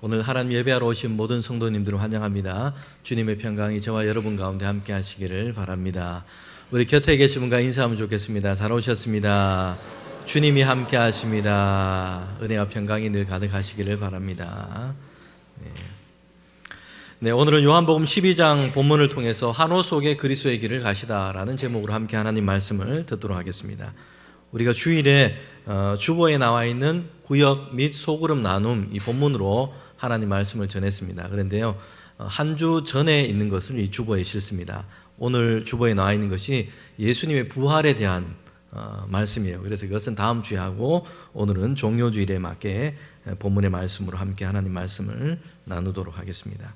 오늘 하나님 예배하러 오신 모든 성도님들을 환영합니다. 주님의 평강이 저와 여러분 가운데 함께 하시기를 바랍니다. 우리 곁에 계신 분과 인사하면 좋겠습니다. 잘 오셨습니다. 주님이 함께 하십니다. 은혜와 평강이 늘 가득하시기를 바랍니다. 네, 오늘은 요한복음 12장 본문을 통해서 한호 속에 그리스도의 길을 가시다라는 제목으로 함께 하나님 말씀을 듣도록 하겠습니다. 우리가 주일에 주보에 나와 있는 구역 및 소그룹 나눔 이 본문으로 하나님 말씀을 전했습니다. 그런데요, 한 주 전에 있는 것을 이 주보에 실습니다. 오늘 주보에 나와 있는 것이 예수님의 부활에 대한 말씀이에요. 그래서 이것은 다음 주에 하고 오늘은 종료주일에 맞게 본문의 말씀으로 함께 하나님 말씀을 나누도록 하겠습니다.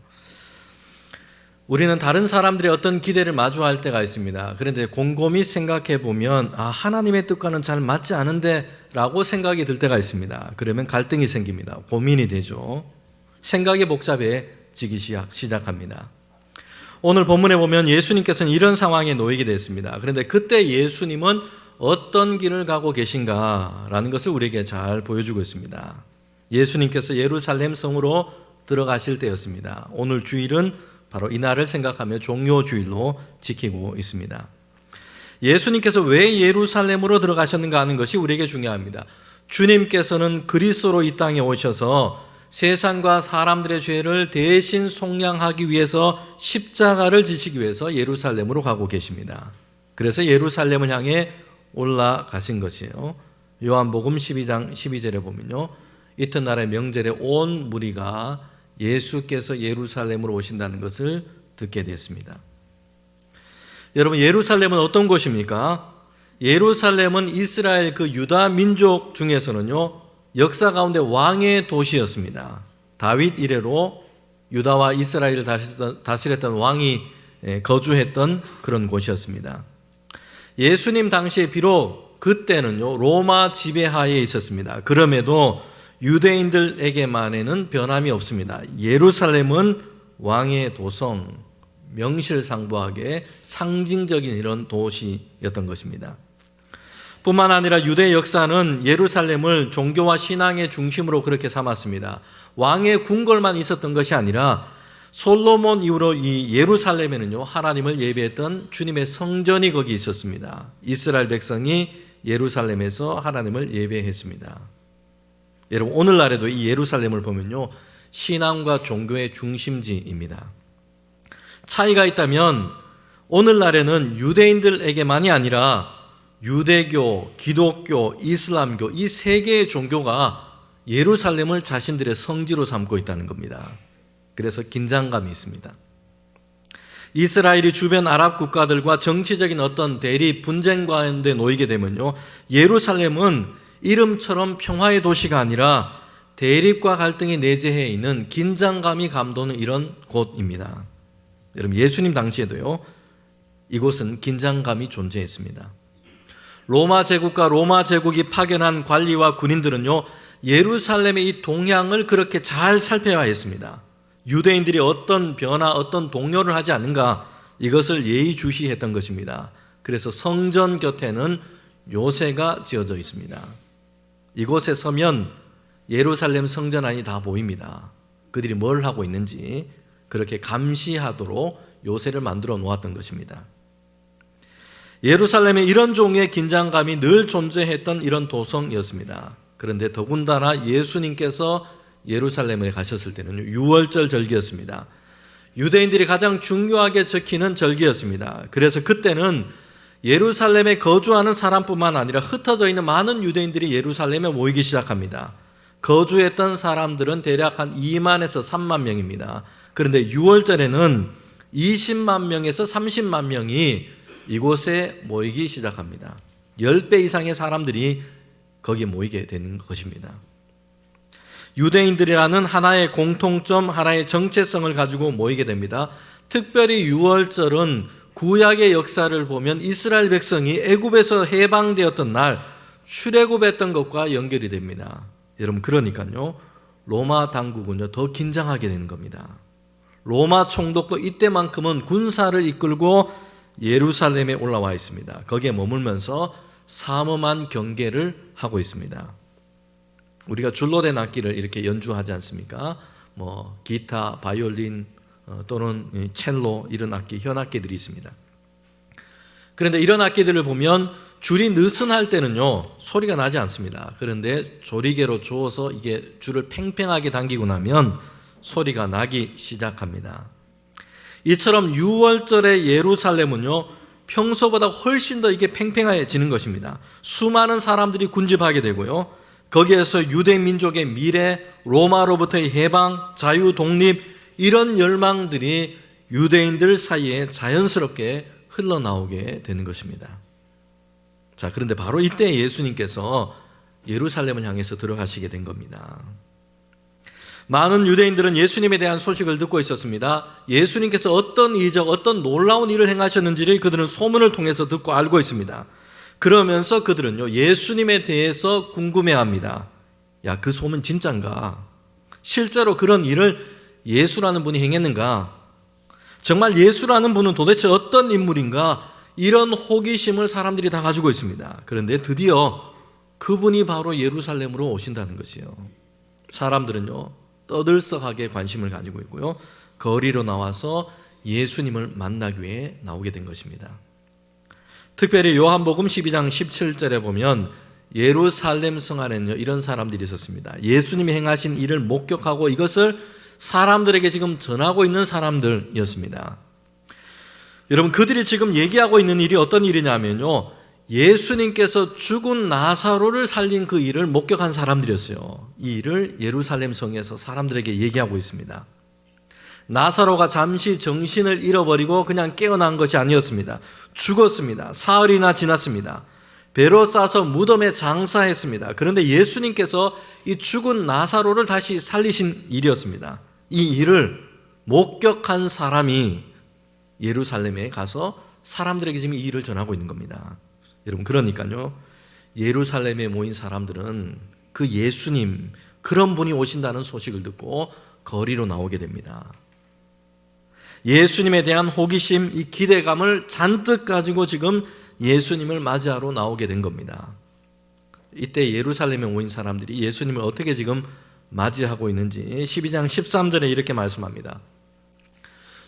우리는 다른 사람들의 어떤 기대를 마주할 때가 있습니다. 그런데 곰곰이 생각해 보면 하나님의 뜻과는 잘 맞지 않은데 라고 생각이 들 때가 있습니다. 그러면 갈등이 생깁니다. 고민이 되죠. 생각이 복잡해지기 시작합니다. 오늘 본문에 보면 예수님께서는 이런 상황에 놓이게 됐습니다. 그런데 그때 예수님은 어떤 길을 가고 계신가라는 것을 우리에게 잘 보여주고 있습니다. 예수님께서 예루살렘 성으로 들어가실 때였습니다. 오늘 주일은 바로 이날을 생각하며 종료주일로 지키고 있습니다. 예수님께서 왜 예루살렘으로 들어가셨는가 하는 것이 우리에게 중요합니다. 주님께서는 그리스도로 이 땅에 오셔서 세상과 사람들의 죄를 대신 속량하기 위해서 십자가를 지시기 위해서 예루살렘으로 가고 계십니다. 그래서 예루살렘을 향해 올라가신 것이에요. 요한복음 12장 12절에 보면요, 이튿날의 명절에 온 무리가 예수께서 예루살렘으로 오신다는 것을 듣게 됐습니다. 여러분, 예루살렘은 어떤 곳입니까? 예루살렘은 이스라엘 그 유다 민족 중에서는요, 역사 가운데 왕의 도시였습니다. 다윗 이래로 유다와 이스라엘을 다스렸던 왕이 거주했던 그런 곳이었습니다. 예수님 당시에 비록 그때는요, 로마 지배하에 있었습니다. 그럼에도 유대인들에게만에는 변함이 없습니다. 예루살렘은 왕의 도성, 명실상부하게 상징적인 이런 도시였던 것입니다. 뿐만 아니라 유대 역사는 예루살렘을 종교와 신앙의 중심으로 그렇게 삼았습니다. 왕의 궁궐만 있었던 것이 아니라 솔로몬 이후로 이 예루살렘에는요, 하나님을 예배했던 주님의 성전이 거기 있었습니다. 이스라엘 백성이 예루살렘에서 하나님을 예배했습니다. 여러분, 오늘날에도 이 예루살렘을 보면요, 신앙과 종교의 중심지입니다. 차이가 있다면 오늘날에는 유대인들에게만이 아니라 유대교, 기독교, 이슬람교 이 세 개의 종교가 예루살렘을 자신들의 성지로 삼고 있다는 겁니다. 그래서 긴장감이 있습니다. 이스라엘이 주변 아랍 국가들과 정치적인 어떤 대립, 분쟁 가운데 놓이게 되면요, 예루살렘은 이름처럼 평화의 도시가 아니라 대립과 갈등이 내재해 있는 긴장감이 감도는 이런 곳입니다. 여러분, 예수님 당시에도요, 이곳은 긴장감이 존재했습니다. 로마 제국과 로마 제국이 파견한 관리와 군인들은요, 예루살렘의 이 동향을 그렇게 잘 살펴야 했습니다. 유대인들이 어떤 변화, 어떤 동요를 하지 않는가, 이것을 예의주시했던 것입니다. 그래서 성전 곁에는 요새가 지어져 있습니다. 이곳에 서면 예루살렘 성전 안이 다 보입니다. 그들이 뭘 하고 있는지 그렇게 감시하도록 요새를 만들어 놓았던 것입니다. 예루살렘에 이런 종류의 긴장감이 늘 존재했던 이런 도성이었습니다. 그런데 더군다나 예수님께서 예루살렘에 가셨을 때는 유월절 절기였습니다. 유대인들이 가장 중요하게 지키는 절기였습니다. 그래서 그때는 예루살렘에 거주하는 사람뿐만 아니라 흩어져 있는 많은 유대인들이 예루살렘에 모이기 시작합니다. 거주했던 사람들은 대략 한 2만에서 3만 명입니다. 그런데 6월절에는 20만 명에서 30만 명이 이곳에 모이기 시작합니다. 10배 이상의 사람들이 거기에 모이게 되는 것입니다. 유대인들이라는 하나의 공통점, 하나의 정체성을 가지고 모이게 됩니다. 특별히 6월절은 구약의 역사를 보면 이스라엘 백성이 애굽에서 해방되었던 날 출애굽했던 것과 연결이 됩니다. 여러분, 그러니까요, 로마 당국은요, 더 긴장하게 되는 겁니다. 로마 총독도 이때만큼은 군사를 이끌고 예루살렘에 올라와 있습니다. 거기에 머물면서 삼엄한 경계를 하고 있습니다. 우리가 줄로 된 악기를 이렇게 연주하지 않습니까? 기타, 바이올린 또는 첼로 이런 악기, 현악기들이 있습니다. 그런데 이런 악기들을 보면 줄이 느슨할 때는요 소리가 나지 않습니다. 그런데 조리개로 조어서 이게 줄을 팽팽하게 당기고 나면 소리가 나기 시작합니다. 이처럼 6월절의 예루살렘은요 평소보다 훨씬 더 이게 팽팽해지는 것입니다. 수많은 사람들이 군집하게 되고요, 거기에서 유대 민족의 미래, 로마로부터의 해방, 자유, 독립 이런 열망들이 유대인들 사이에 자연스럽게 흘러나오게 되는 것입니다. 자, 그런데 바로 이때 예수님께서 예루살렘을 향해서 들어가시게 된 겁니다. 많은 유대인들은 예수님에 대한 소식을 듣고 있었습니다. 예수님께서 어떤 이적, 어떤 놀라운 일을 행하셨는지를 그들은 소문을 통해서 듣고 알고 있습니다. 그러면서 그들은요 예수님에 대해서 궁금해합니다. 야, 그 소문 진짠가? 실제로 그런 일을 예수라는 분이 행했는가? 정말 예수라는 분은 도대체 어떤 인물인가? 이런 호기심을 사람들이 다 가지고 있습니다. 그런데 드디어 그분이 바로 예루살렘으로 오신다는 것이요. 사람들은요 떠들썩하게 관심을 가지고 있고요, 거리로 나와서 예수님을 만나기 위해 나오게 된 것입니다. 특별히 요한복음 12장 17절에 보면 예루살렘 성 안에는요 이런 사람들이 있었습니다. 예수님이 행하신 일을 목격하고 이것을 사람들에게 지금 전하고 있는 사람들이었습니다. 여러분, 그들이 지금 얘기하고 있는 일이 어떤 일이냐면요, 예수님께서 죽은 나사로를 살린 그 일을 목격한 사람들이었어요. 이 일을 예루살렘 성에서 사람들에게 얘기하고 있습니다. 나사로가 잠시 정신을 잃어버리고 그냥 깨어난 것이 아니었습니다. 죽었습니다. 사흘이나 지났습니다. 배로 싸서 무덤에 장사했습니다. 그런데 예수님께서 이 죽은 나사로를 다시 살리신 일이었습니다. 이 일을 목격한 사람이 예루살렘에 가서 사람들에게 지금 이 일을 전하고 있는 겁니다. 여러분, 그러니까요 예루살렘에 모인 사람들은 그 예수님, 그런 분이 오신다는 소식을 듣고 거리로 나오게 됩니다. 예수님에 대한 호기심, 이 기대감을 잔뜩 가지고 지금 예수님을 맞이하러 나오게 된 겁니다. 이때 예루살렘에 모인 사람들이 예수님을 어떻게 지금 맞이하고 있는지 12장 13절에 이렇게 말씀합니다.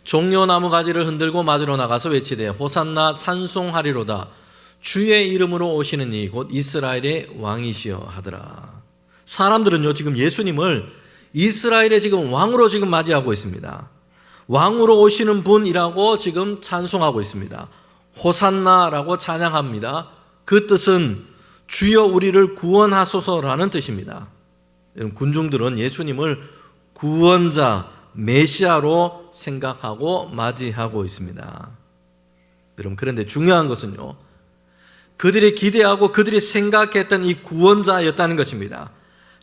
종려나무 가지를 흔들고 맞으러 나가서 외치되 호산나 찬송하리로다. 주의 이름으로 오시는 이 곧 이스라엘의 왕이시여 하더라. 사람들은요 지금 예수님을 이스라엘의 지금 왕으로 지금 맞이하고 있습니다. 왕으로 오시는 분이라고 지금 찬송하고 있습니다. 호산나라고 찬양합니다. 그 뜻은 주여 우리를 구원하소서라는 뜻입니다. 군중들은 예수님을 구원자, 메시아로 생각하고 맞이하고 있습니다. 여러분, 그런데 중요한 것은요 그들이 기대하고 그들이 생각했던 이 구원자였다는 것입니다.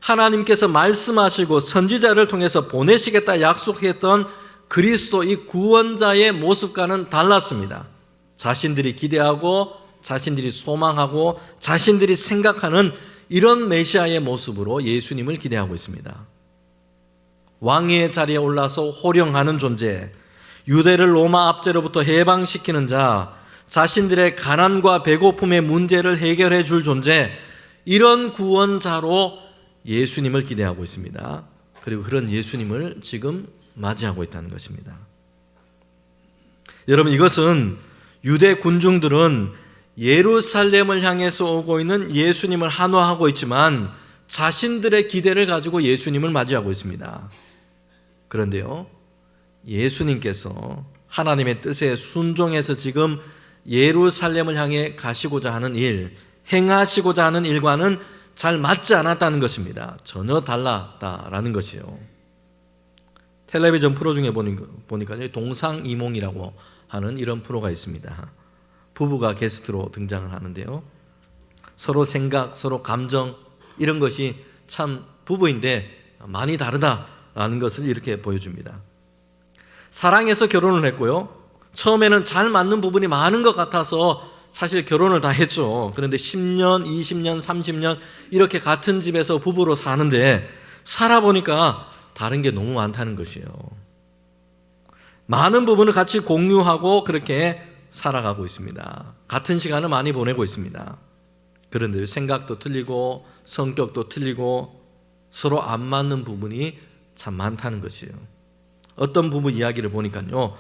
하나님께서 말씀하시고 선지자를 통해서 보내시겠다 약속했던 그리스도, 이 구원자의 모습과는 달랐습니다. 자신들이 기대하고 자신들이 소망하고 자신들이 생각하는 이런 메시아의 모습으로 예수님을 기대하고 있습니다. 왕의 자리에 올라서 호령하는 존재, 유대를 로마 압제로부터 해방시키는 자, 자신들의 가난과 배고픔의 문제를 해결해 줄 존재, 이런 구원자로 예수님을 기대하고 있습니다. 그리고 그런 예수님을 지금 맞이하고 있다는 것입니다. 여러분, 이것은 유대 군중들은 예루살렘을 향해서 오고 있는 예수님을 한화하고 있지만 자신들의 기대를 가지고 예수님을 맞이하고 있습니다. 그런데요, 예수님께서 하나님의 뜻에 순종해서 지금 예루살렘을 향해 가시고자 하는 일, 행하시고자 하는 일과는 잘 맞지 않았다는 것입니다. 전혀 달랐다라는 것이요. 텔레비전 프로 중에 보니까 동상이몽이라고 하는 이런 프로가 있습니다. 부부가 게스트로 등장을 하는데요, 서로 생각, 서로 감정, 이런 것이 참 부부인데 많이 다르다라는 것을 이렇게 보여줍니다. 사랑해서 결혼을 했고요, 처음에는 잘 맞는 부분이 많은 것 같아서 사실 결혼을 다 했죠. 그런데 10년, 20년, 30년 이렇게 같은 집에서 부부로 사는데 살아보니까 다른 게 너무 많다는 것이에요. 많은 부분을 같이 공유하고 그렇게 살아가고 있습니다. 같은 시간을 많이 보내고 있습니다. 그런데 생각도 틀리고 성격도 틀리고 서로 안 맞는 부분이 참 많다는 것이에요. 어떤 부부 이야기를 보니까요,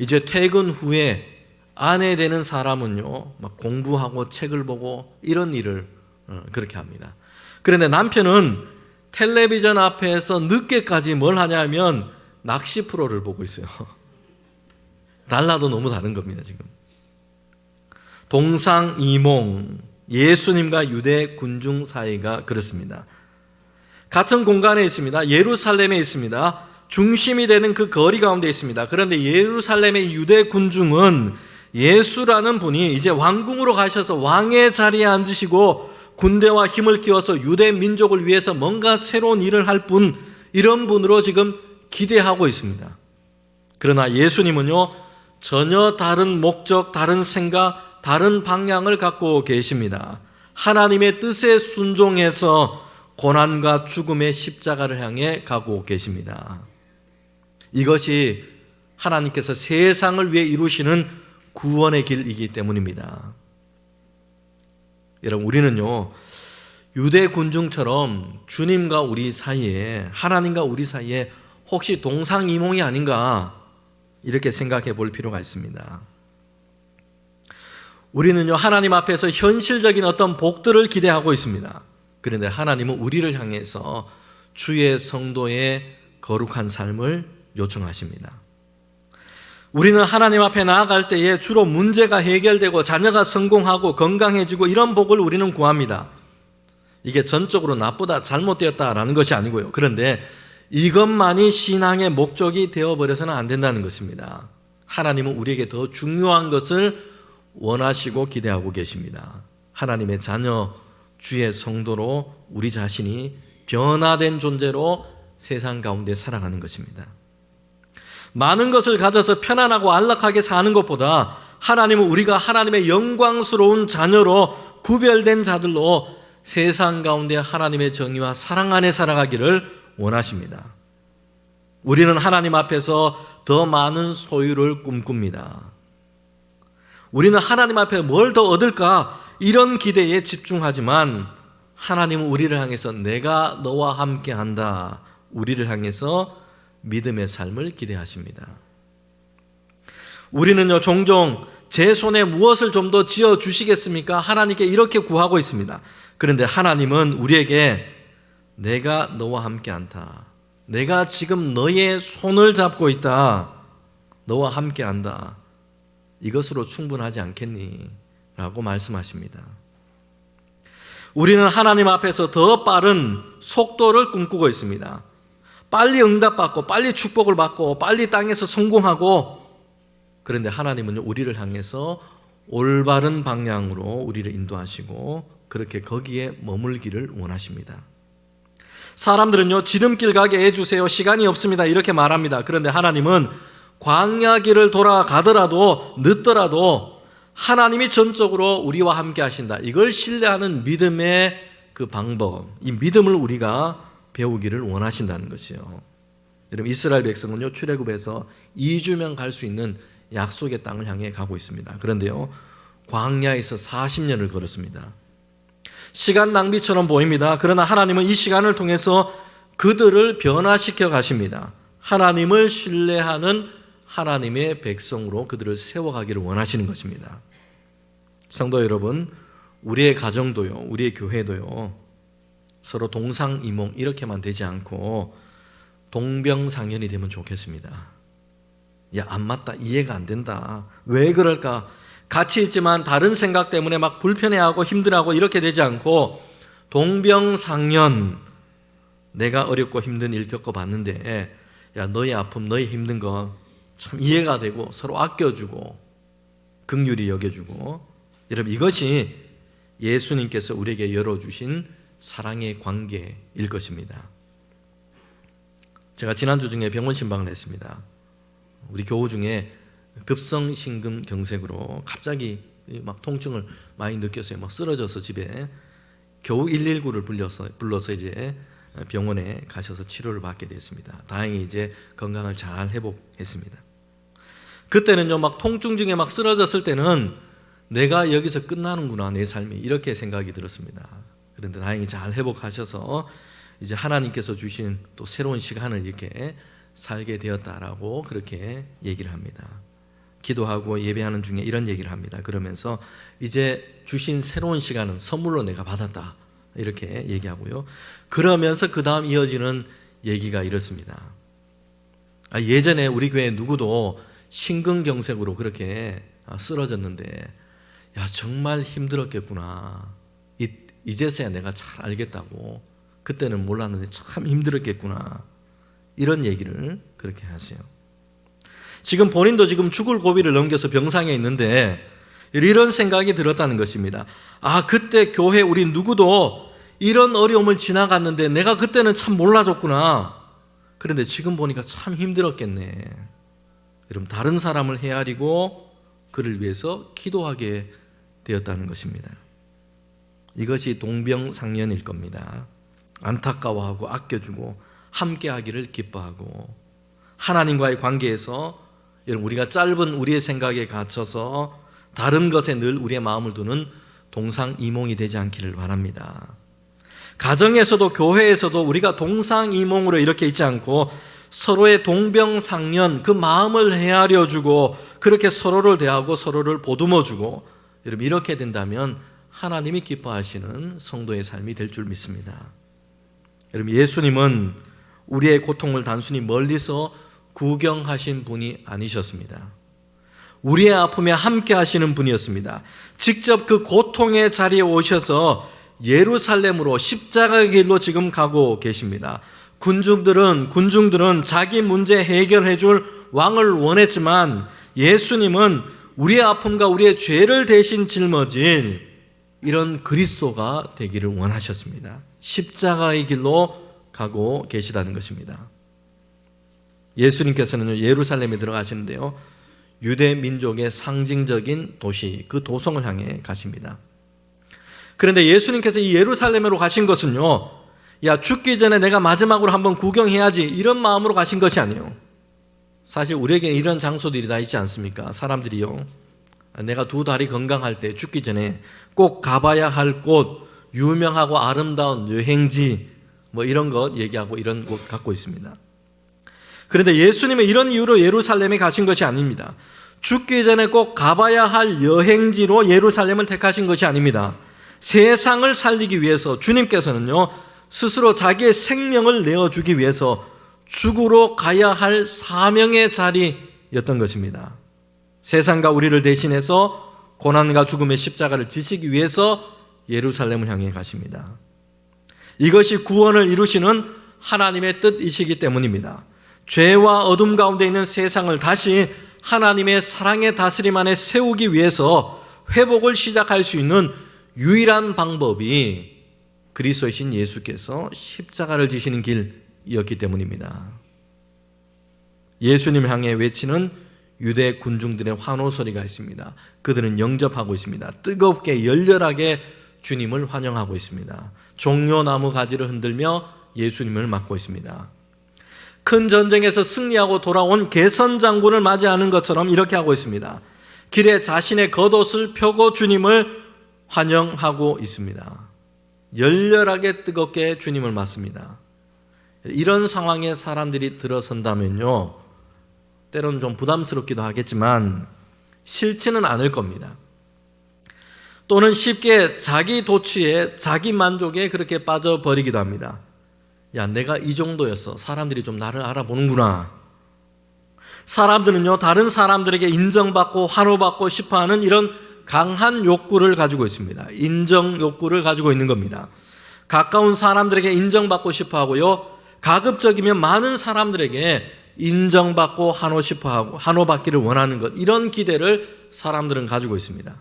이제 퇴근 후에 아내 되는 사람은요, 막 공부하고 책을 보고 이런 일을 그렇게 합니다. 그런데 남편은 텔레비전 앞에서 늦게까지 뭘 하냐면 낚시 프로를 보고 있어요. 달라도 너무 다른 겁니다, 지금. 동상이몽, 예수님과 유대 군중 사이가 그렇습니다. 같은 공간에 있습니다. 예루살렘에 있습니다. 중심이 되는 그 거리 가운데 있습니다. 그런데 예루살렘의 유대 군중은 예수라는 분이 이제 왕궁으로 가셔서 왕의 자리에 앉으시고 군대와 힘을 키워서 유대 민족을 위해서 뭔가 새로운 일을 할 분, 이런 분으로 지금 기대하고 있습니다. 그러나 예수님은요, 전혀 다른 목적, 다른 생각, 다른 방향을 갖고 계십니다. 하나님의 뜻에 순종해서 고난과 죽음의 십자가를 향해 가고 계십니다. 이것이 하나님께서 세상을 위해 이루시는 구원의 길이기 때문입니다. 여러분, 우리는요, 유대 군중처럼 주님과 우리 사이에, 하나님과 우리 사이에 혹시 동상이몽이 아닌가, 이렇게 생각해 볼 필요가 있습니다. 우리는요, 하나님 앞에서 현실적인 어떤 복들을 기대하고 있습니다. 그런데 하나님은 우리를 향해서 주의 성도의 거룩한 삶을 요청하십니다. 우리는 하나님 앞에 나아갈 때에 주로 문제가 해결되고 자녀가 성공하고 건강해지고 이런 복을 우리는 구합니다. 이게 전적으로 나쁘다, 잘못되었다라는 것이 아니고요. 그런데 이것만이 신앙의 목적이 되어버려서는 안 된다는 것입니다. 하나님은 우리에게 더 중요한 것을 원하시고 기대하고 계십니다. 하나님의 자녀, 주의 성도로 우리 자신이 변화된 존재로 세상 가운데 살아가는 것입니다. 많은 것을 가져서 편안하고 안락하게 사는 것보다 하나님은 우리가 하나님의 영광스러운 자녀로 구별된 자들로 세상 가운데 하나님의 정의와 사랑 안에 살아가기를 원하십니다. 우리는 하나님 앞에서 더 많은 소유를 꿈꿉니다. 우리는 하나님 앞에 뭘 더 얻을까, 이런 기대에 집중하지만 하나님은 우리를 향해서 내가 너와 함께 한다, 우리를 향해서 믿음의 삶을 기대하십니다. 우리는요, 종종 제 손에 무엇을 좀 더 지어 주시겠습니까? 하나님께 이렇게 구하고 있습니다. 그런데 하나님은 우리에게 내가 너와 함께 한다, 내가 지금 너의 손을 잡고 있다, 너와 함께 한다, 이것으로 충분하지 않겠니? 라고 말씀하십니다. 우리는 하나님 앞에서 더 빠른 속도를 꿈꾸고 있습니다. 빨리 응답받고 빨리 축복을 받고 빨리 땅에서 성공하고, 그런데 하나님은 우리를 향해서 올바른 방향으로 우리를 인도하시고 그렇게 거기에 머물기를 원하십니다. 사람들은요, 지름길 가게 해주세요, 시간이 없습니다, 이렇게 말합니다. 그런데 하나님은 광야 길을 돌아가더라도 늦더라도 하나님이 전적으로 우리와 함께 하신다, 이걸 신뢰하는 믿음의 그 방법, 이 믿음을 우리가 배우기를 원하신다는 것이요. 여러분, 이스라엘 백성은요, 출애굽에서 2주면 갈 수 있는 약속의 땅을 향해 가고 있습니다. 그런데요, 광야에서 40년을 걸었습니다. 시간 낭비처럼 보입니다. 그러나 하나님은 이 시간을 통해서 그들을 변화시켜 가십니다. 하나님을 신뢰하는 하나님의 백성으로 그들을 세워가기를 원하시는 것입니다. 성도 여러분, 우리의 가정도요, 우리의 교회도요, 서로 동상이몽 이렇게만 되지 않고 동병상련이 되면 좋겠습니다. 야, 안 맞다, 이해가 안 된다, 왜 그럴까, 같이 있지만 다른 생각 때문에 막 불편해하고 힘들어하고 이렇게 되지 않고 동병상련, 내가 어렵고 힘든 일 겪어봤는데 야, 너의 아픔, 너의 힘든 거 참 이해가 되고 서로 아껴주고 긍휼히 여겨주고, 여러분, 이것이 예수님께서 우리에게 열어주신 사랑의 관계일 것입니다. 제가 지난주 중에 병원 신방을 했습니다. 우리 교우 중에 급성심근경색으로 갑자기 막 통증을 많이 느꼈어요. 막 쓰러져서 집에 겨우 119를 불러서 이제 병원에 가셔서 치료를 받게 됐습니다. 다행히 이제 건강을 잘 회복했습니다. 그때는요, 막 통증 중에 막 쓰러졌을 때는 내가 여기서 끝나는구나, 내 삶이, 이렇게 생각이 들었습니다. 그런데 다행히 잘 회복하셔서 이제 하나님께서 주신 또 새로운 시간을 이렇게 살게 되었다라고 그렇게 얘기를 합니다. 기도하고 예배하는 중에 이런 얘기를 합니다. 그러면서 이제 주신 새로운 시간은 선물로 내가 받았다 이렇게 얘기하고요. 그러면서 그 다음 이어지는 얘기가 이렇습니다. 예전에 우리 교회 누구도 심근경색으로 그렇게 쓰러졌는데 야 정말 힘들었겠구나. 이제서야 내가 잘 알겠다고. 그때는 몰랐는데 참 힘들었겠구나. 이런 얘기를 그렇게 하세요. 지금 본인도 지금 죽을 고비를 넘겨서 병상에 있는데 이런 생각이 들었다는 것입니다. 그때 교회 우리 누구도 이런 어려움을 지나갔는데 내가 그때는 참 몰라줬구나. 그런데 지금 보니까 참 힘들었겠네. 여러분 다른 사람을 헤아리고 그를 위해서 기도하게 되었다는 것입니다. 이것이 동병상련일 겁니다. 안타까워하고 아껴주고 함께하기를 기뻐하고 하나님과의 관계에서 여러분 우리가 짧은 우리의 생각에 갇혀서 다른 것에 늘 우리의 마음을 두는 동상이몽이 되지 않기를 바랍니다. 가정에서도 교회에서도 우리가 동상이몽으로 이렇게 있지 않고 서로의 동병상련 그 마음을 헤아려주고 그렇게 서로를 대하고 서로를 보듬어주고 여러분 이렇게 된다면 하나님이 기뻐하시는 성도의 삶이 될 줄 믿습니다. 여러분 예수님은 우리의 고통을 단순히 멀리서 구경하신 분이 아니셨습니다. 우리의 아픔에 함께 하시는 분이었습니다. 직접 그 고통의 자리에 오셔서 예루살렘으로 십자가의 길로 지금 가고 계십니다. 군중들은 자기 문제 해결해 줄 왕을 원했지만 예수님은 우리의 아픔과 우리의 죄를 대신 짊어질 이런 그리스도가 되기를 원하셨습니다. 십자가의 길로 가고 계시다는 것입니다. 예수님께서는 예루살렘에 들어가시는데요. 유대 민족의 상징적인 도시, 그 도성을 향해 가십니다. 그런데 예수님께서 이 예루살렘으로 가신 것은요, 야 죽기 전에 내가 마지막으로 한번 구경해야지 이런 마음으로 가신 것이 아니에요. 사실 우리에게 이런 장소들이 다 있지 않습니까? 사람들이요, 내가 두 다리 건강할 때 죽기 전에 꼭 가봐야 할 곳, 유명하고 아름다운 여행지 뭐 이런 것 얘기하고 이런 곳 갖고 있습니다. 그런데 예수님은 이런 이유로 예루살렘에 가신 것이 아닙니다. 죽기 전에 꼭 가봐야 할 여행지로 예루살렘을 택하신 것이 아닙니다. 세상을 살리기 위해서 주님께서는요, 스스로 자기의 생명을 내어주기 위해서 죽으러 가야 할 사명의 자리였던 것입니다. 세상과 우리를 대신해서 고난과 죽음의 십자가를 지시기 위해서 예루살렘을 향해 가십니다. 이것이 구원을 이루시는 하나님의 뜻이시기 때문입니다. 죄와 어둠 가운데 있는 세상을 다시 하나님의 사랑의 다스림 안에 세우기 위해서 회복을 시작할 수 있는 유일한 방법이 그리스도이신 예수께서 십자가를 지시는 길이었기 때문입니다. 예수님 향해 외치는 유대 군중들의 환호 소리가 있습니다. 그들은 영접하고 있습니다. 뜨겁게 열렬하게 주님을 환영하고 있습니다. 종려나무 가지를 흔들며 예수님을 맞고 있습니다. 큰 전쟁에서 승리하고 돌아온 개선 장군을 맞이하는 것처럼 이렇게 하고 있습니다. 길에 자신의 겉옷을 펴고 주님을 환영하고 있습니다. 열렬하게 뜨겁게 주님을 맞습니다. 이런 상황에 사람들이 들어선다면요, 때로는 좀 부담스럽기도 하겠지만 싫지는 않을 겁니다. 또는 쉽게 자기 도취에 자기 만족에 그렇게 빠져버리기도 합니다. 야, 내가 이 정도였어. 사람들이 좀 나를 알아보는구나. 사람들은요, 다른 사람들에게 인정받고 환호받고 싶어하는 이런 강한 욕구를 가지고 있습니다. 인정 욕구를 가지고 있는 겁니다. 가까운 사람들에게 인정받고 싶어하고요, 가급적이면 많은 사람들에게 인정받고 환호하고 환호받기를 원하는 것, 이런 기대를 사람들은 가지고 있습니다.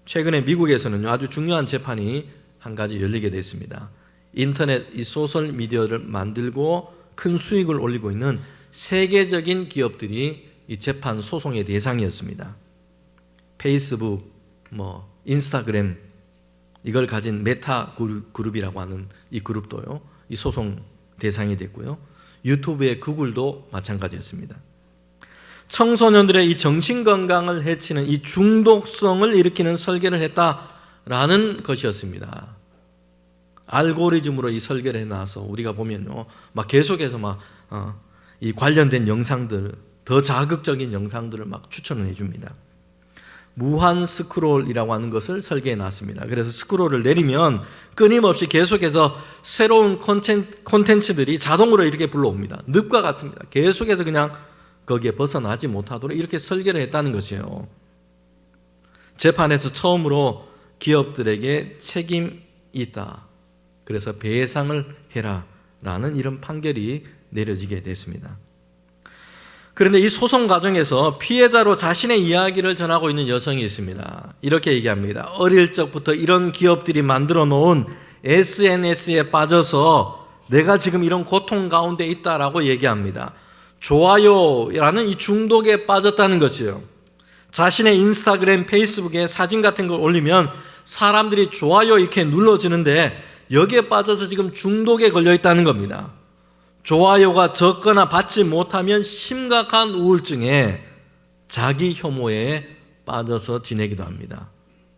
최근에 미국에서는요, 아주 중요한 재판이 한 가지 열리게 됐습니다. 인터넷 이 소셜 미디어를 만들고 큰 수익을 올리고 있는 세계적인 기업들이 이 재판 소송의 대상이었습니다. 페이스북, 인스타그램, 이걸 가진 메타 그룹이라고 하는 이 그룹도요, 이 소송 대상이 됐고요. 유튜브의 구글도 마찬가지였습니다. 청소년들의 이 정신건강을 해치는 이 중독성을 일으키는 설계를 했다라는 것이었습니다. 알고리즘으로 이 설계를 해놔서 우리가 보면요, 막 계속해서 이 관련된 영상들, 더 자극적인 영상들을 막 추천을 해줍니다. 무한 스크롤이라고 하는 것을 설계해 놨습니다. 그래서 스크롤을 내리면 끊임없이 계속해서 새로운 콘텐츠들이 자동으로 이렇게 불러옵니다. 늪과 같습니다. 계속해서 그냥 거기에 벗어나지 못하도록 이렇게 설계를 했다는 것이에요. 재판에서 처음으로 기업들에게 책임이 있다, 그래서 배상을 해라 라는 이런 판결이 내려지게 됐습니다. 그런데 이 소송 과정에서 피해자로 자신의 이야기를 전하고 있는 여성이 있습니다. 이렇게 얘기합니다. 어릴 적부터 이런 기업들이 만들어 놓은 SNS에 빠져서 내가 지금 이런 고통 가운데 있다라고 얘기합니다. 좋아요라는 이 중독에 빠졌다는 것이에요. 자신의 인스타그램, 페이스북에 사진 같은 걸 올리면 사람들이 좋아요 이렇게 눌러주는데 여기에 빠져서 지금 중독에 걸려 있다는 겁니다. 좋아요가 적거나 받지 못하면 심각한 우울증에 자기 혐오에 빠져서 지내기도 합니다.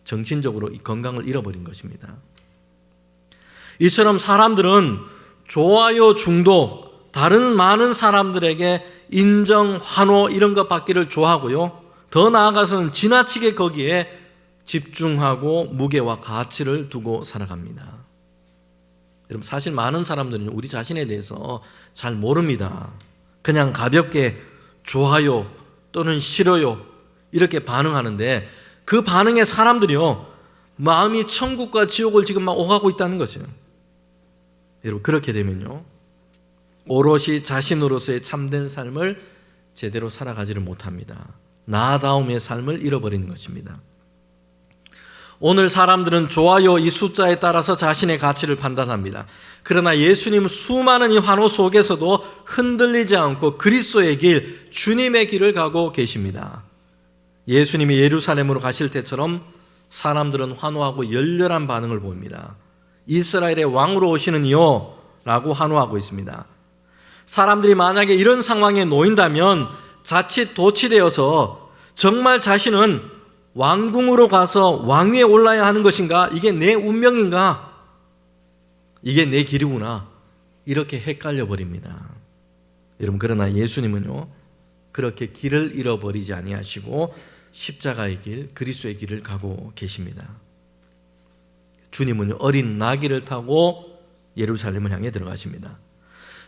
정신적으로 이 건강을 잃어버린 것입니다. 이처럼 사람들은 좋아요 중독, 다른 많은 사람들에게 인정, 환호 이런 것 받기를 좋아하고요, 더 나아가서는 지나치게 거기에 집중하고 무게와 가치를 두고 살아갑니다. 여러분, 사실 많은 사람들은 우리 자신에 대해서 잘 모릅니다. 그냥 가볍게 좋아요 또는 싫어요 이렇게 반응하는데 그 반응에 사람들이요, 마음이 천국과 지옥을 지금 막 오가고 있다는 것이에요. 여러분, 그렇게 되면요, 오롯이 자신으로서의 참된 삶을 제대로 살아가지를 못합니다. 나다움의 삶을 잃어버리는 것입니다. 오늘 사람들은 좋아요 이 숫자에 따라서 자신의 가치를 판단합니다. 그러나 예수님은 수많은 이 환호 속에서도 흔들리지 않고 그리스도의 길, 주님의 길을 가고 계십니다. 예수님이 예루살렘으로 가실 때처럼 사람들은 환호하고 열렬한 반응을 보입니다. 이스라엘의 왕으로 오시는 이요 라고 환호하고 있습니다. 사람들이 만약에 이런 상황에 놓인다면 자칫 도취되어서 정말 자신은 왕궁으로 가서 왕위에 올라야 하는 것인가? 이게 내 운명인가? 이게 내 길이구나. 이렇게 헷갈려 버립니다. 여러분, 그러나 예수님은요, 그렇게 길을 잃어버리지 아니하시고 십자가의 길, 그리스도의 길을 가고 계십니다. 주님은 어린 나귀를 타고 예루살렘을 향해 들어가십니다.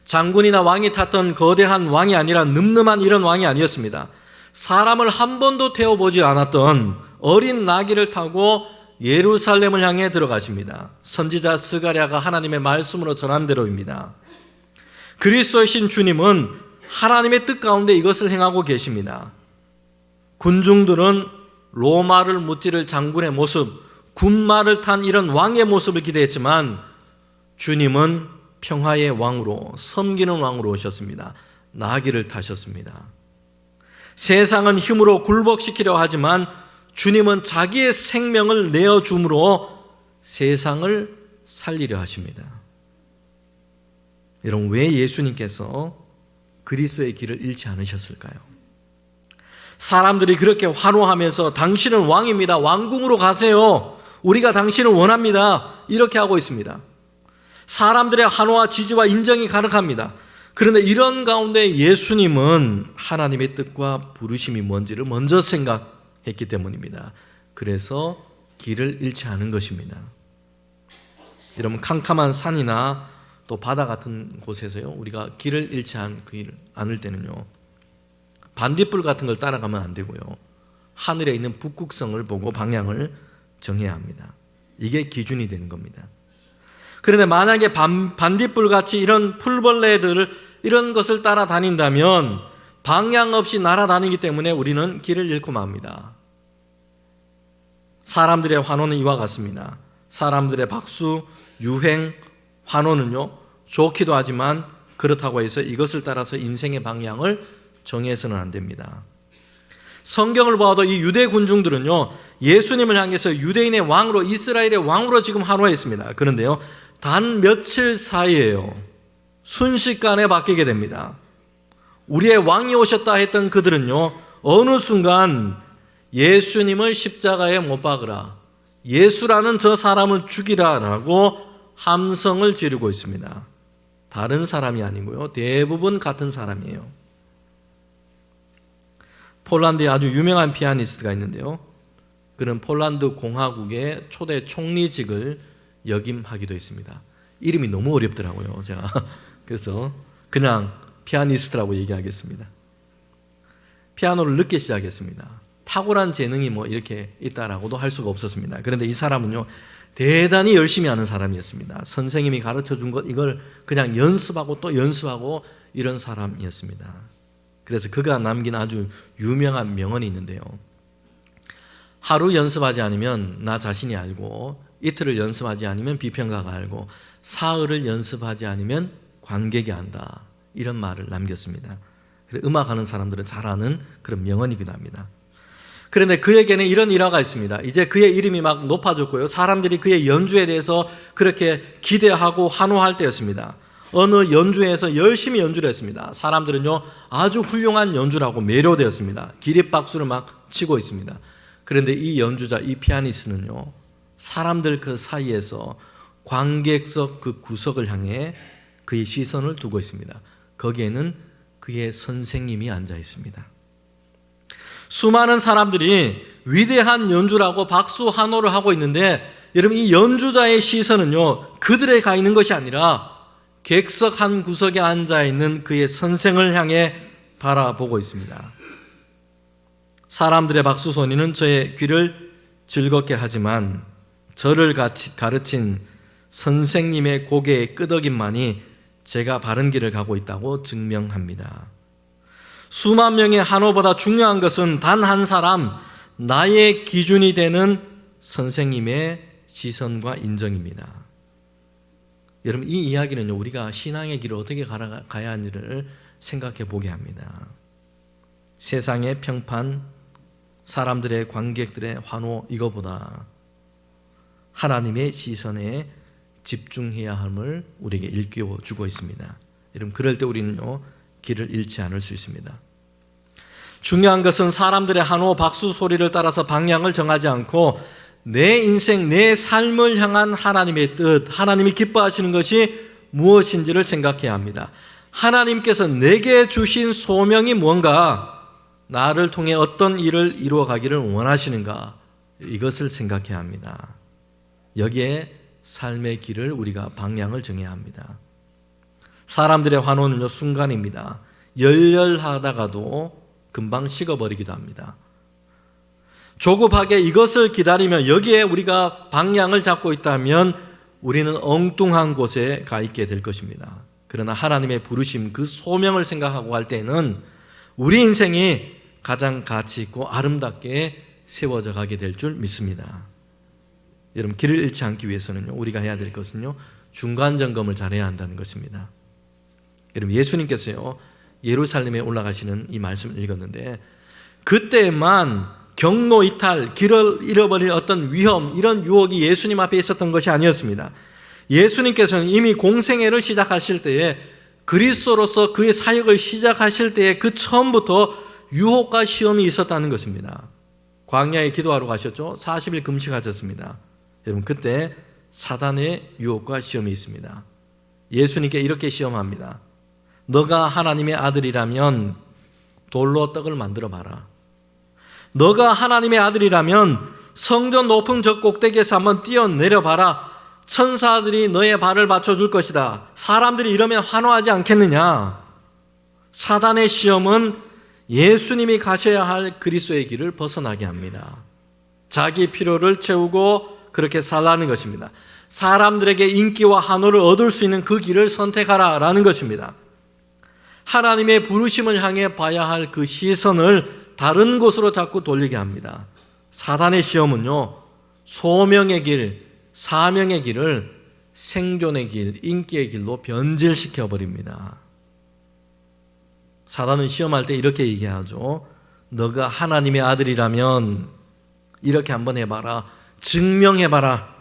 장군이나 왕이 탔던 거대한 왕이 아니라 늠름한 이런 왕이 아니었습니다. 사람을 한 번도 태워보지 않았던 어린 나귀를 타고 예루살렘을 향해 들어가십니다. 선지자 스가랴가 하나님의 말씀으로 전한 대로입니다. 그리스도이신 주님은 하나님의 뜻 가운데 이것을 행하고 계십니다. 군중들은 로마를 무찌를 장군의 모습, 군마를 탄 이런 왕의 모습을 기대했지만 주님은 평화의 왕으로, 섬기는 왕으로 오셨습니다. 나귀를 타셨습니다. 세상은 힘으로 굴복시키려 하지만 주님은 자기의 생명을 내어줌으로 세상을 살리려 하십니다. 여러분, 왜 예수님께서 그리스도의 길을 잃지 않으셨을까요? 사람들이 그렇게 환호하면서 당신은 왕입니다, 왕궁으로 가세요, 우리가 당신을 원합니다, 이렇게 하고 있습니다. 사람들의 환호와 지지와 인정이 가득합니다. 그런데 이런 가운데 예수님은 하나님의 뜻과 부르심이 뭔지를 먼저 생각했기 때문입니다. 그래서 길을 잃지 않은 것입니다. 여러분, 캄캄한 산이나 또 바다 같은 곳에서요, 우리가 길을 잃지 않을 때는요, 반딧불 같은 걸 따라가면 안 되고요, 하늘에 있는 북극성을 보고 방향을 정해야 합니다. 이게 기준이 되는 겁니다. 그런데 만약에 반딧불같이 이런 풀벌레들 이런 것을 따라다닌다면 방향 없이 날아다니기 때문에 우리는 길을 잃고 맙니다. 사람들의 환호는 이와 같습니다. 사람들의 박수, 유행, 환호는요, 좋기도 하지만 그렇다고 해서 이것을 따라서 인생의 방향을 정해서는 안 됩니다. 성경을 봐도 이 유대 군중들은요, 예수님을 향해서 유대인의 왕으로, 이스라엘의 왕으로 지금 환호했습니다. 그런데요, 단 며칠 사이에요, 순식간에 바뀌게 됩니다. 우리의 왕이 오셨다 했던 그들은요, 어느 순간 예수님을 십자가에 못 박으라, 예수라는 저 사람을 죽이라 라고 함성을 지르고 있습니다. 다른 사람이 아니고요. 대부분 같은 사람이에요. 폴란드에 아주 유명한 피아니스트가 있는데요. 그는 폴란드 공화국의 초대 총리직을 역임하기도 했습니다. 이름이 너무 어렵더라고요. 제가 그래서 그냥 피아니스트라고 얘기하겠습니다. 피아노를 늦게 시작했습니다. 탁월한 재능이 뭐 이렇게 있다라고도 할 수가 없었습니다. 그런데 이 사람은요, 대단히 열심히 하는 사람이었습니다. 선생님이 가르쳐 준 것 이걸 그냥 연습하고 또 연습하고 이런 사람이었습니다. 그래서 그가 남긴 아주 유명한 명언이 있는데요. 하루 연습하지 않으면 나 자신이 알고, 이틀을 연습하지 않으면 비평가가 알고, 사흘을 연습하지 않으면 관객이 안다. 이런 말을 남겼습니다. 음악하는 사람들은 잘 아는 그런 명언이기도 합니다. 그런데 그에게는 이런 일화가 있습니다. 이제 그의 이름이 막 높아졌고요. 사람들이 그의 연주에 대해서 그렇게 기대하고 환호할 때였습니다. 어느 연주회에서 열심히 연주를 했습니다. 사람들은요, 아주 훌륭한 연주라고 매료되었습니다. 기립박수를 막 치고 있습니다. 그런데 이 연주자, 이 피아니스트는요, 사람들 그 사이에서 관객석 그 구석을 향해 그의 시선을 두고 있습니다. 거기에는 그의 선생님이 앉아 있습니다. 수많은 사람들이 위대한 연주라고 박수 환호를 하고 있는데, 여러분, 이 연주자의 시선은요, 그들에 가 있는 것이 아니라 객석 한 구석에 앉아 있는 그의 선생을 향해 바라보고 있습니다. 사람들의 박수 소리는 저의 귀를 즐겁게 하지만 저를 가르친 선생님의 고개의 끄덕임만이 제가 바른 길을 가고 있다고 증명합니다. 수만 명의 환호보다 중요한 것은 단 한 사람, 나의 기준이 되는 선생님의 시선과 인정입니다. 여러분, 이 이야기는요, 우리가 신앙의 길을 어떻게 가야 하는지를 생각해 보게 합니다. 세상의 평판, 사람들의 관객들의 환호, 이거보다 하나님의 시선에 집중해야 함을 우리에게 일깨워 주고 있습니다. 여러분, 그럴 때 우리는요, 길을 잃지 않을 수 있습니다. 중요한 것은 사람들의 환호, 박수 소리를 따라서 방향을 정하지 않고 내 인생, 내 삶을 향한 하나님의 뜻, 하나님이 기뻐하시는 것이 무엇인지를 생각해야 합니다. 하나님께서 내게 주신 소명이 뭔가, 나를 통해 어떤 일을 이루어가기를 원하시는가, 이것을 생각해야 합니다. 여기에 삶의 길을 우리가 방향을 정해야 합니다. 사람들의 환호는요, 순간입니다. 열렬하다가도 금방 식어버리기도 합니다. 조급하게 이것을 기다리며 여기에 우리가 방향을 잡고 있다면 우리는 엉뚱한 곳에 가 있게 될 것입니다. 그러나 하나님의 부르심, 그 소명을 생각하고 할 때는 우리 인생이 가장 가치 있고 아름답게 세워져 가게 될 줄 믿습니다. 여러분, 길을 잃지 않기 위해서는요, 우리가 해야 될 것은요, 중간 점검을 잘해야 한다는 것입니다. 여러분, 예수님께서요, 예루살렘에 올라가시는 이 말씀을 읽었는데, 그때만 경로 이탈, 길을 잃어버릴 어떤 위험, 이런 유혹이 예수님 앞에 있었던 것이 아니었습니다. 예수님께서는 이미 공생애를 시작하실 때에, 그리스도로서 그의 사역을 시작하실 때에 그 처음부터 유혹과 시험이 있었다는 것입니다. 광야에 기도하러 가셨죠. 40일 금식하셨습니다. 여러분, 그때 사단의 유혹과 시험이 있습니다. 예수님께 이렇게 시험합니다. 너가 하나님의 아들이라면 돌로 떡을 만들어 봐라. 너가 하나님의 아들이라면 성전 높은 저 꼭대기에서 한번 뛰어내려 봐라. 천사들이 너의 발을 받쳐줄 것이다. 사람들이 이러면 환호하지 않겠느냐? 사단의 시험은 예수님이 가셔야 할 그리스도의 길을 벗어나게 합니다. 자기 필요를 채우고 그렇게 살라는 것입니다. 사람들에게 인기와 환호를 얻을 수 있는 그 길을 선택하라라는 것입니다. 하나님의 부르심을 향해 봐야 할 그 시선을 다른 곳으로 자꾸 돌리게 합니다. 사단의 시험은요, 소명의 길, 사명의 길을 생존의 길, 인기의 길로 변질시켜 버립니다. 사단은 시험할 때 이렇게 얘기하죠. 너가 하나님의 아들이라면 이렇게 한번 해봐라. 증명해봐라.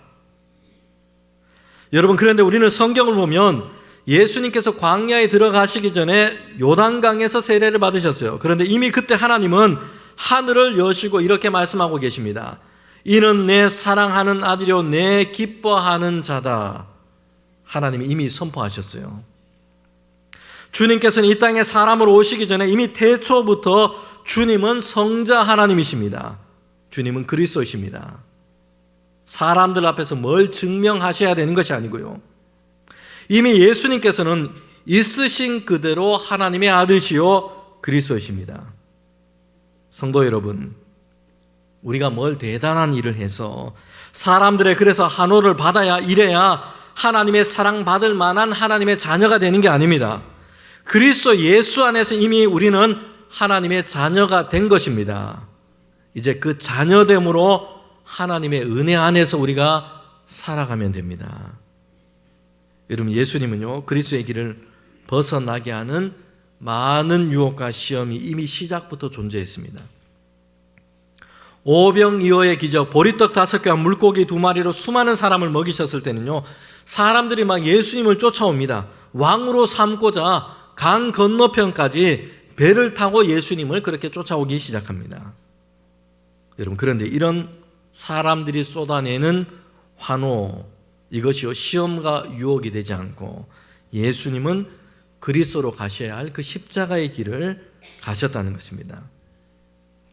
여러분, 그런데 우리는 성경을 보면 예수님께서 광야에 들어가시기 전에 요단강에서 세례를 받으셨어요. 그런데 이미 그때 하나님은 하늘을 여시고 이렇게 말씀하고 계십니다. 이는 내 사랑하는 아들이요 내 기뻐하는 자다. 하나님이 이미 선포하셨어요. 주님께서는 이 땅에 사람으로 오시기 전에 이미 태초부터 주님은 성자 하나님이십니다. 주님은 그리스도이십니다. 사람들 앞에서 뭘 증명하셔야 되는 것이 아니고요. 이미 예수님께서는 있으신 그대로 하나님의 아들이시요 그리스도이십니다. 성도 여러분, 우리가 뭘 대단한 일을 해서 사람들의 그래서 한호를 받아야 이래야 하나님의 사랑받을 만한 하나님의 자녀가 되는 게 아닙니다. 그리스도 예수 안에서 이미 우리는 하나님의 자녀가 된 것입니다. 이제 그 자녀됨으로 하나님의 은혜 안에서 우리가 살아가면 됩니다. 여러분, 예수님은요, 그리스도의 길을 벗어나게 하는 많은 유혹과 시험이 이미 시작부터 존재했습니다. 오병이어의 기적, 보리떡 5개와 물고기 2마리로 수많은 사람을 먹이셨을 때는요, 사람들이 막 예수님을 쫓아옵니다. 왕으로 삼고자 강 건너편까지 배를 타고 예수님을 그렇게 쫓아오기 시작합니다. 여러분, 그런데 이런 사람들이 쏟아내는 환호, 이것이요 시험과 유혹이 되지 않고 예수님은 그리스도로 가셔야 할 그 십자가의 길을 가셨다는 것입니다.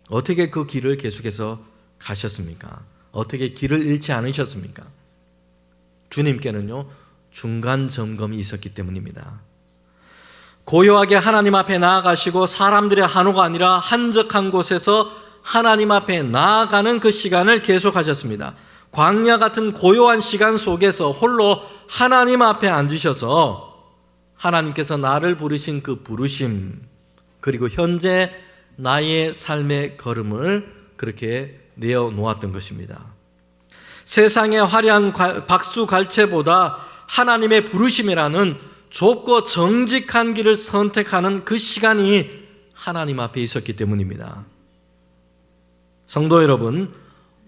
어떻게 그 길을 계속해서 가셨습니까? 어떻게 길을 잃지 않으셨습니까? 주님께는요 중간 점검이 있었기 때문입니다. 고요하게 하나님 앞에 나아가시고 사람들의 한호가 아니라 한적한 곳에서 하나님 앞에 나아가는 그 시간을 계속하셨습니다. 광야 같은 고요한 시간 속에서 홀로 하나님 앞에 앉으셔서 하나님께서 나를 부르신 그 부르심, 그리고 현재 나의 삶의 걸음을 그렇게 내어놓았던 것입니다. 세상의 화려한 박수갈채보다 하나님의 부르심이라는 좁고 정직한 길을 선택하는 그 시간이 하나님 앞에 있었기 때문입니다. 성도 여러분,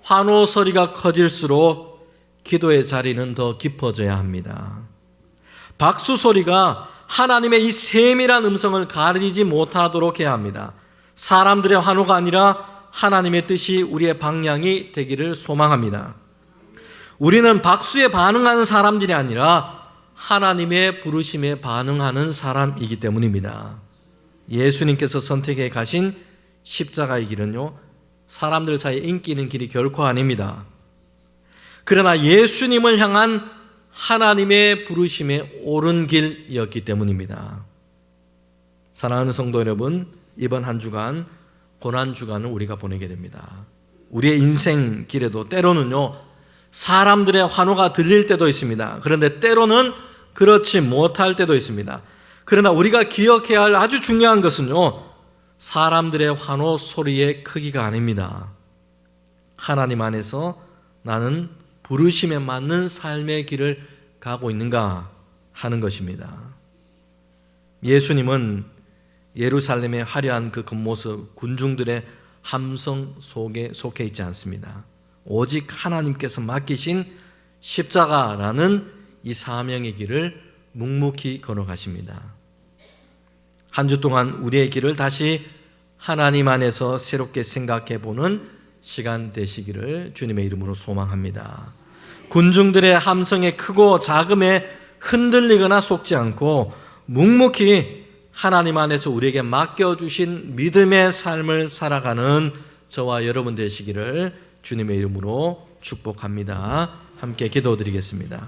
환호 소리가 커질수록 기도의 자리는 더 깊어져야 합니다. 박수 소리가 하나님의 이 세밀한 음성을 가리지 못하도록 해야 합니다. 사람들의 환호가 아니라 하나님의 뜻이 우리의 방향이 되기를 소망합니다. 우리는 박수에 반응하는 사람들이 아니라 하나님의 부르심에 반응하는 사람이기 때문입니다. 예수님께서 선택해 가신 십자가의 길은요, 사람들 사이에 인기 있는 길이 결코 아닙니다. 그러나 예수님을 향한 하나님의 부르심에 옳은 길이었기 때문입니다. 사랑하는 성도 여러분, 이번 한 주간 고난주간을 우리가 보내게 됩니다. 우리의 인생 길에도 때로는요 사람들의 환호가 들릴 때도 있습니다. 그런데 때로는 그렇지 못할 때도 있습니다. 그러나 우리가 기억해야 할 아주 중요한 것은요, 사람들의 환호 소리의 크기가 아닙니다. 하나님 안에서 나는 부르심에 맞는 삶의 길을 가고 있는가 하는 것입니다. 예수님은 예루살렘의 화려한 그 겉모습, 군중들의 함성 속에 속해 있지 않습니다. 오직 하나님께서 맡기신 십자가라는 이 사명의 길을 묵묵히 걸어가십니다. 한 주 동안 우리의 길을 다시 하나님 안에서 새롭게 생각해보는 시간 되시기를 주님의 이름으로 소망합니다. 군중들의 함성에 크고 작음에 흔들리거나 속지 않고 묵묵히 하나님 안에서 우리에게 맡겨주신 믿음의 삶을 살아가는 저와 여러분 되시기를 주님의 이름으로 축복합니다. 함께 기도드리겠습니다.